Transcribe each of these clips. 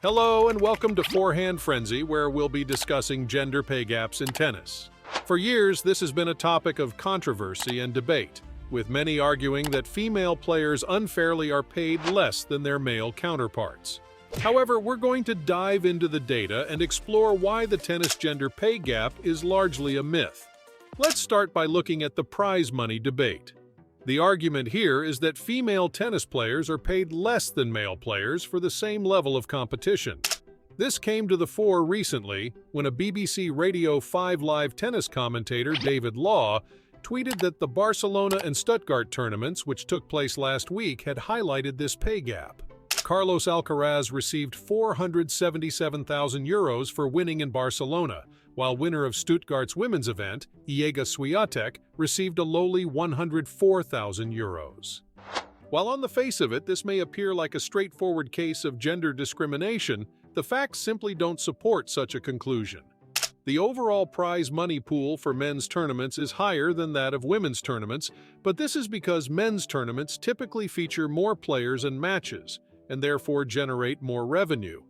Hello and welcome to Forehand Frenzy, where we'll be discussing gender pay gaps in tennis. For years, this has been a topic of controversy and debate, with many arguing that female players unfairly are paid less than their male counterparts. However, we're going to dive into the data and explore why the tennis gender pay gap is largely a myth. Let's start by looking at the prize money debate. The argument here is that female tennis players are paid less than male players for the same level of competition. This came to the fore recently when a BBC Radio 5 live tennis commentator, David Law, tweeted that the Barcelona and Stuttgart tournaments, which took place last week, had highlighted this pay gap. Carlos Alcaraz received €477,000 for winning in Barcelona, while winner of Stuttgart's women's event, Iga Swiatek, received a lowly €104,000. While on the face of it, this may appear like a straightforward case of gender discrimination, the facts simply don't support such a conclusion. The overall prize money pool for men's tournaments is higher than that of women's tournaments, but this is because men's tournaments typically feature more players and matches, and therefore generate more revenue.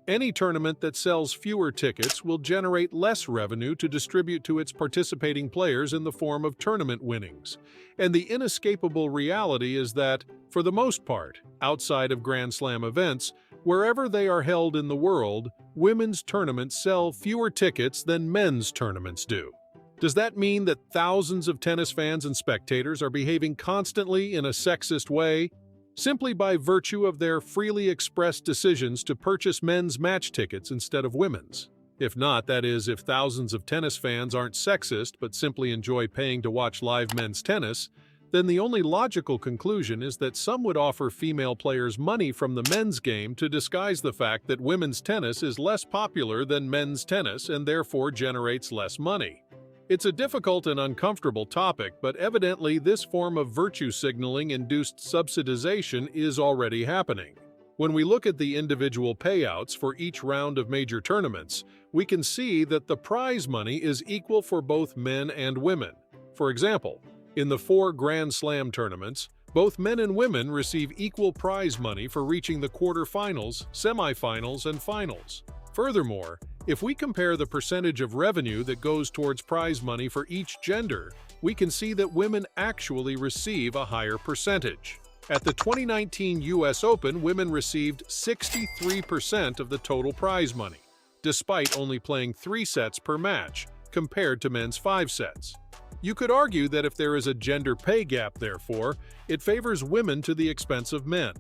Any tournament that sells fewer tickets will generate less revenue to distribute to its participating players in the form of tournament winnings. And the inescapable reality is that, for the most part, outside of Grand Slam events, wherever they are held in the world, women's tournaments sell fewer tickets than men's tournaments do. Does that mean that thousands of tennis fans and spectators are behaving constantly in a sexist way, simply by virtue of their freely expressed decisions to purchase men's match tickets instead of women's? If not, that is, if thousands of tennis fans aren't sexist but simply enjoy paying to watch live men's tennis, then the only logical conclusion is that some would offer female players money from the men's game to disguise the fact that women's tennis is less popular than men's tennis and therefore generates less money. It's a difficult and uncomfortable topic, but evidently this form of virtue signaling-induced subsidization is already happening. When we look at the individual payouts for each round of major tournaments, we can see that the prize money is equal for both men and women. For example, in the 4 Grand Slam tournaments, both men and women receive equal prize money for reaching the quarterfinals, semifinals, and finals. Furthermore, if we compare the percentage of revenue that goes towards prize money for each gender, we can see that women actually receive a higher percentage. At the 2019 US Open, women received 63% of the total prize money, despite only playing 3 sets per match, compared to men's 5 sets. You could argue that if there is a gender pay gap, therefore, it favors women to the expense of men.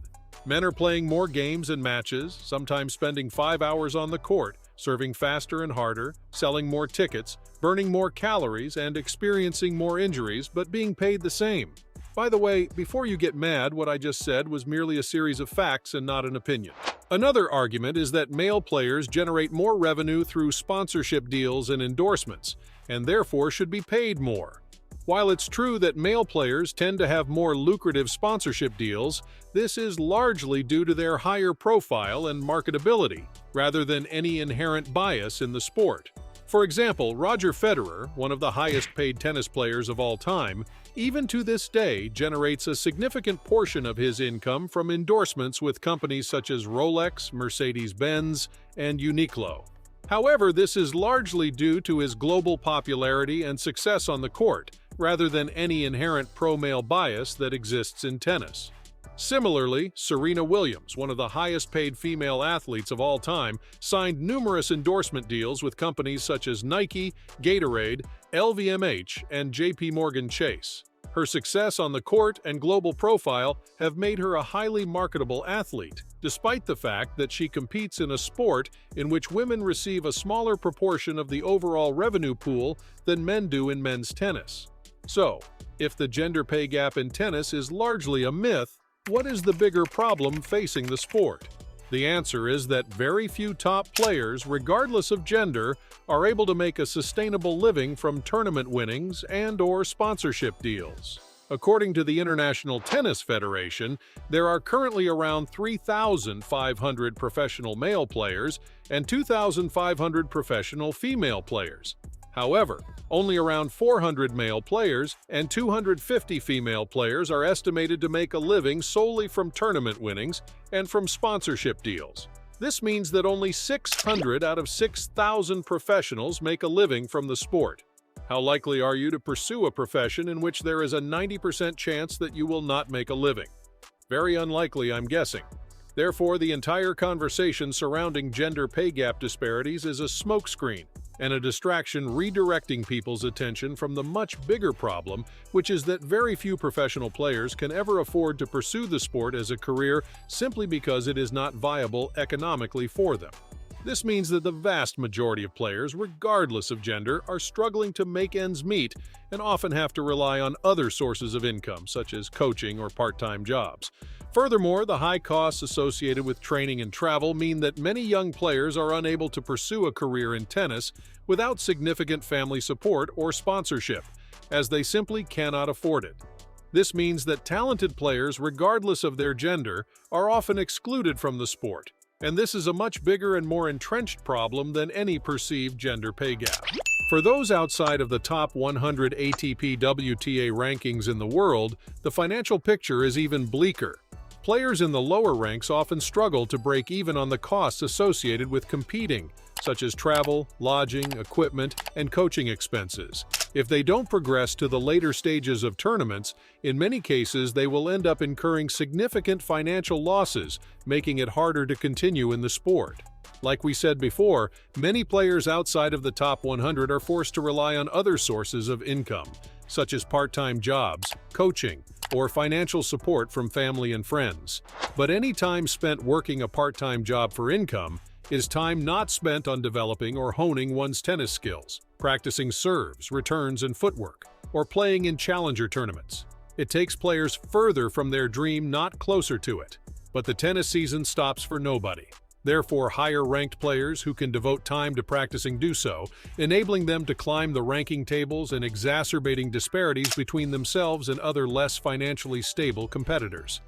Men are playing more games and matches, sometimes spending 5 hours on the court, serving faster and harder, selling more tickets, burning more calories, and experiencing more injuries, but being paid the same. By the way, before you get mad, what I just said was merely a series of facts and not an opinion. Another argument is that male players generate more revenue through sponsorship deals and endorsements, and therefore should be paid more. While it's true that male players tend to have more lucrative sponsorship deals, this is largely due to their higher profile and marketability, rather than any inherent bias in the sport. For example, Roger Federer, one of the highest-paid tennis players of all time, even to this day generates a significant portion of his income from endorsements with companies such as Rolex, Mercedes-Benz, and Uniqlo. However, this is largely due to his global popularity and success on the court, rather than any inherent pro-male bias that exists in tennis. Similarly, Serena Williams, one of the highest-paid female athletes of all time, signed numerous endorsement deals with companies such as Nike, Gatorade, LVMH, and JP Morgan Chase. Her success on the court and global profile have made her a highly marketable athlete, despite the fact that she competes in a sport in which women receive a smaller proportion of the overall revenue pool than men do in men's tennis. So, if the gender pay gap in tennis is largely a myth, what is the bigger problem facing the sport? The answer is that very few top players, regardless of gender, are able to make a sustainable living from tournament winnings and/or sponsorship deals. According to the International Tennis Federation, there are currently around 3,500 professional male players and 2,500 professional female players. However, only around 400 male players and 250 female players are estimated to make a living solely from tournament winnings and from sponsorship deals. This means that only 600 out of 6,000 professionals make a living from the sport. How likely are you to pursue a profession in which there is a 90% chance that you will not make a living? Very unlikely, I'm guessing. Therefore, the entire conversation surrounding gender pay gap disparities is a smokescreen and a distraction redirecting people's attention from the much bigger problem, which is that very few professional players can ever afford to pursue the sport as a career simply because it is not viable economically for them. This means that the vast majority of players, regardless of gender, are struggling to make ends meet and often have to rely on other sources of income, such as coaching or part-time jobs. Furthermore, the high costs associated with training and travel mean that many young players are unable to pursue a career in tennis without significant family support or sponsorship, as they simply cannot afford it. This means that talented players, regardless of their gender, are often excluded from the sport, and this is a much bigger and more entrenched problem than any perceived gender pay gap. For those outside of the top 100 ATP WTA rankings in the world, the financial picture is even bleaker. Players in the lower ranks often struggle to break even on the costs associated with competing, such as travel, lodging, equipment, and coaching expenses. If they don't progress to the later stages of tournaments, in many cases they will end up incurring significant financial losses, making it harder to continue in the sport. Like we said before, many players outside of the top 100 are forced to rely on other sources of income, such as part-time jobs, coaching, or financial support from family and friends. But any time spent working a part-time job for income is time not spent on developing or honing one's tennis skills, practicing serves, returns, and footwork, or playing in challenger tournaments. It takes players further from their dream, not closer to it. But the tennis season stops for nobody. Therefore, higher-ranked players who can devote time to practicing do so, enabling them to climb the ranking tables and exacerbating disparities between themselves and other less financially stable competitors.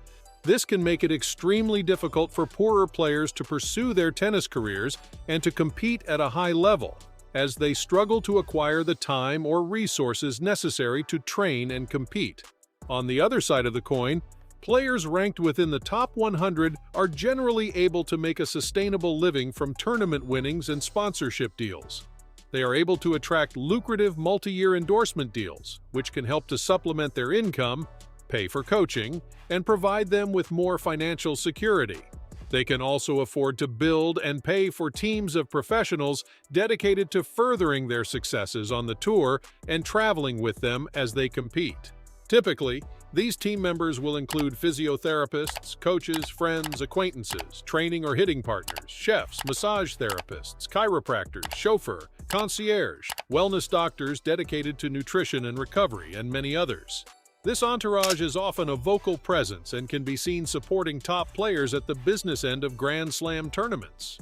This can make it extremely difficult for poorer players to pursue their tennis careers and to compete at a high level, as they struggle to acquire the time or resources necessary to train and compete. On the other side of the coin, players ranked within the top 100 are generally able to make a sustainable living from tournament winnings and sponsorship deals. They are able to attract lucrative multi-year endorsement deals, which can help to supplement their income, pay for coaching, and provide them with more financial security. They can also afford to build and pay for teams of professionals dedicated to furthering their successes on the tour and traveling with them as they compete. Typically, these team members will include physiotherapists, coaches, friends, acquaintances, training or hitting partners, chefs, massage therapists, chiropractors, chauffeur, concierge, wellness doctors dedicated to nutrition and recovery, and many others. This entourage is often a vocal presence and can be seen supporting top players at the business end of Grand Slam tournaments.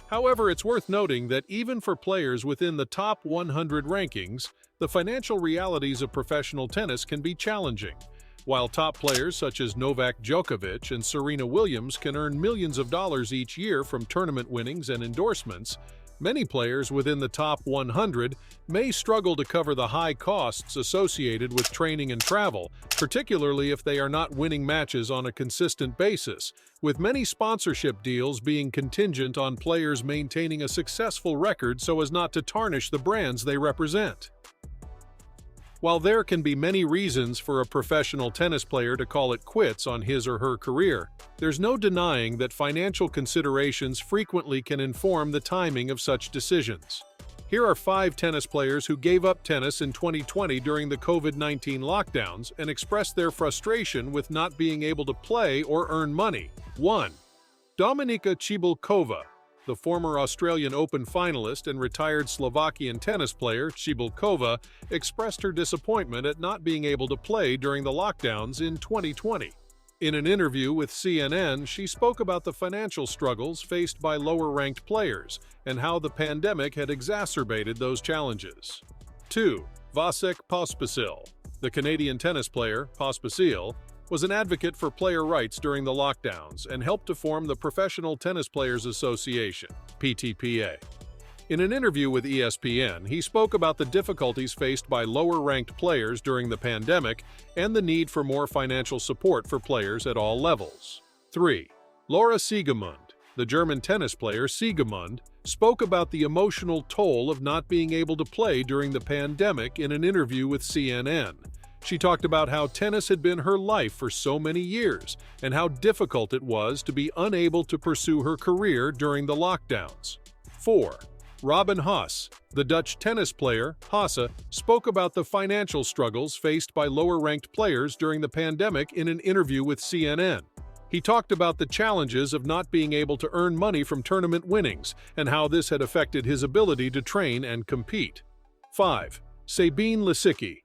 However, it's worth noting that even for players within the top 100 rankings, the financial realities of professional tennis can be challenging. While top players such as Novak Djokovic and Serena Williams can earn millions of dollars each year from tournament winnings and endorsements, many players within the top 100 may struggle to cover the high costs associated with training and travel, particularly if they are not winning matches on a consistent basis, with many sponsorship deals being contingent on players maintaining a successful record so as not to tarnish the brands they represent. While there can be many reasons for a professional tennis player to call it quits on his or her career, there's no denying that financial considerations frequently can inform the timing of such decisions. Here are 5 tennis players who gave up tennis in 2020 during the COVID-19 lockdowns and expressed their frustration with not being able to play or earn money. 1. Dominika Cibulkova. The former Australian Open finalist and retired Slovakian tennis player, Cibulkova, expressed her disappointment at not being able to play during the lockdowns in 2020. In an interview with CNN, she spoke about the financial struggles faced by lower-ranked players and how the pandemic had exacerbated those challenges. 2. Vasek Pospisil. The Canadian tennis player, Pospisil, was an advocate for player rights during the lockdowns and helped to form the Professional Tennis Players Association, PTPA. In an interview with ESPN, he spoke about the difficulties faced by lower-ranked players during the pandemic and the need for more financial support for players at all levels. 3. Laura Siegemund. The German tennis player Siegemund spoke about the emotional toll of not being able to play during the pandemic in an interview with CNN. She talked about how tennis had been her life for so many years and how difficult it was to be unable to pursue her career during the lockdowns. 4. Robin Haase. The Dutch tennis player, Haase, spoke about the financial struggles faced by lower-ranked players during the pandemic in an interview with CNN. He talked about the challenges of not being able to earn money from tournament winnings and how this had affected his ability to train and compete. 5. Sabine Lisicki.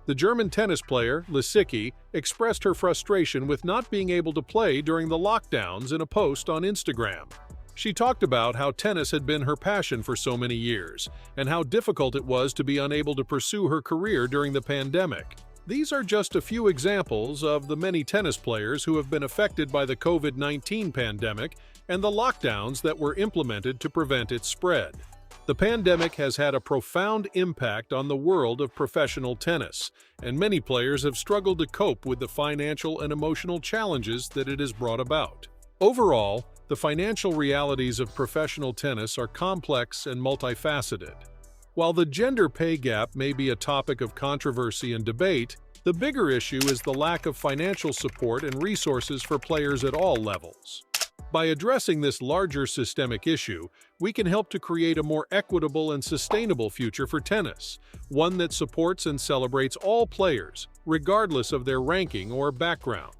The German tennis player, Lisicki, expressed her frustration with not being able to play during the lockdowns in a post on Instagram. She talked about how tennis had been her passion for so many years, and how difficult it was to be unable to pursue her career during the pandemic. These are just a few examples of the many tennis players who have been affected by the COVID-19 pandemic and the lockdowns that were implemented to prevent its spread. The pandemic has had a profound impact on the world of professional tennis, and many players have struggled to cope with the financial and emotional challenges that it has brought about. Overall, the financial realities of professional tennis are complex and multifaceted. While the gender pay gap may be a topic of controversy and debate, the bigger issue is the lack of financial support and resources for players at all levels. By addressing this larger systemic issue, we can help to create a more equitable and sustainable future for tennis, one that supports and celebrates all players, regardless of their ranking or background.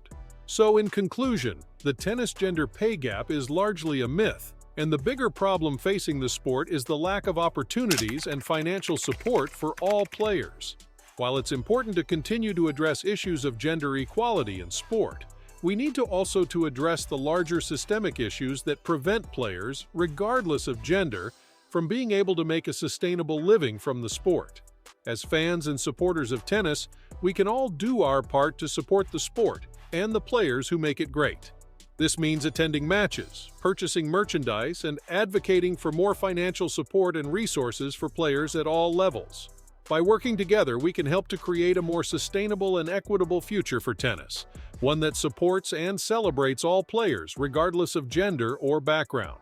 So, in conclusion, the tennis gender pay gap is largely a myth, and the bigger problem facing the sport is the lack of opportunities and financial support for all players. While it's important to continue to address issues of gender equality in sport, we need to also address the larger systemic issues that prevent players, regardless of gender, from being able to make a sustainable living from the sport. As fans and supporters of tennis, we can all do our part to support the sport and the players who make it great. This means attending matches, purchasing merchandise, and advocating for more financial support and resources for players at all levels. By working together, we can help to create a more sustainable and equitable future for tennis, one that supports and celebrates all players, regardless of gender or background.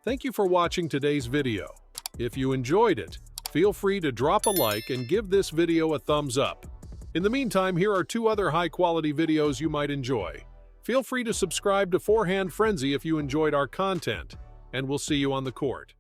Thank you for watching today's video. If you enjoyed it, feel free to drop a like and give this video a thumbs up. In the meantime, here are 2 other high-quality videos you might enjoy. Feel free to subscribe to Forehand Frenzy if you enjoyed our content, and we'll see you on the court.